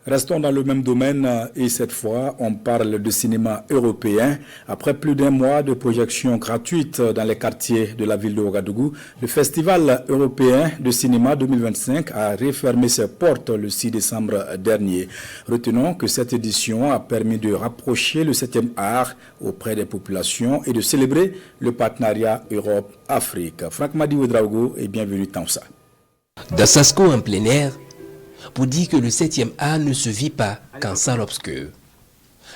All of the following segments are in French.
Restons dans le même domaine et cette fois, on parle de cinéma européen. Après plus d'un mois de projections gratuites dans les quartiers de la ville de Ouagadougou, le Festival européen de cinéma 2025 a refermé ses portes le 6 décembre dernier. Retenons que cette édition a permis de rapprocher le 7e art auprès des populations et de célébrer le partenariat Europe-Afrique. Franck Madi Ouedraogo et bienvenue Tansa. Dassasco en plein air, pour dire que le 7e art ne se vit pas qu'en salle obscure.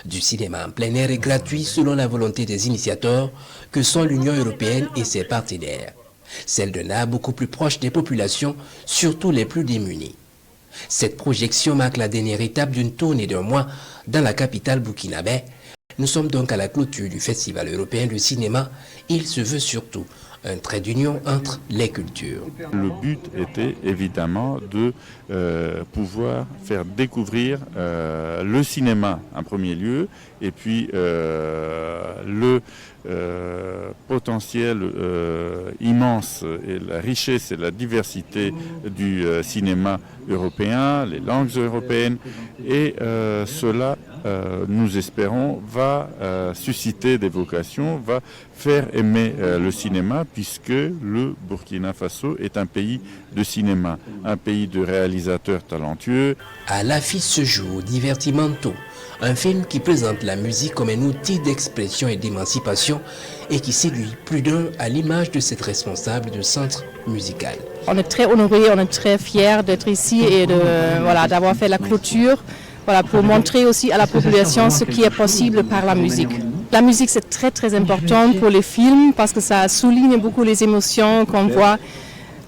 Du cinéma en plein air est gratuit selon la volonté des initiateurs que sont l'Union européenne et ses partenaires. Celle d'un art beaucoup plus proche des populations, surtout les plus démunies. Cette projection marque la dernière étape d'une tournée d'un mois dans la capitale burkinabé. Nous sommes donc à la clôture du Festival européen de cinéma. Il se veut surtout un trait d'union entre les cultures. Le but était évidemment de pouvoir faire découvrir le cinéma en premier lieu et puis le potentiel immense et la richesse et la diversité du cinéma européen, les langues européennes et cela, nous espérons, va susciter des vocations, va faire aimer le cinéma puisque le Burkina Faso est un pays de cinéma, un pays de réalisateurs talentueux. À l'affiche ce jour, Divertimento, un film qui présente la musique comme un outil d'expression et d'émancipation et qui séduit plus d'un à l'image de cette responsable de centre musical. On est très honorés, on est très fiers d'être ici et d'avoir fait la clôture. Pour montrer aussi à la population ce qui est possible par la musique. La musique, c'est très très important pour les films parce que ça souligne beaucoup les émotions qu'on voit.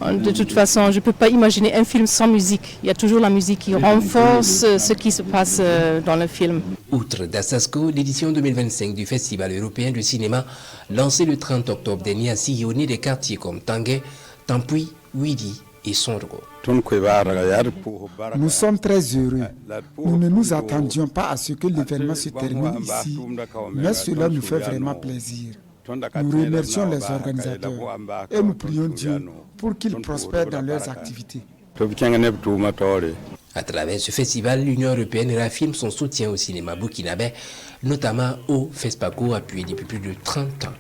De toute façon, je ne peux pas imaginer un film sans musique. Il y a toujours la musique qui renforce ce qui se passe dans le film. Outre Dassasco, l'édition 2025 du Festival européen de cinéma, lancée le 30 octobre dernier, a sillonné des quartiers comme Tanguay, Tampuy, Ouidi et Sondro. Nous sommes très heureux. Nous ne nous attendions pas à ce que l'événement se termine ici, mais cela nous fait vraiment plaisir. Nous remercions les organisateurs et nous prions Dieu pour qu'ils prospèrent dans leurs activités. À travers ce festival, l'Union européenne réaffirme son soutien au cinéma burkinabé, notamment au FESPACO, appuyé depuis plus de 30 ans.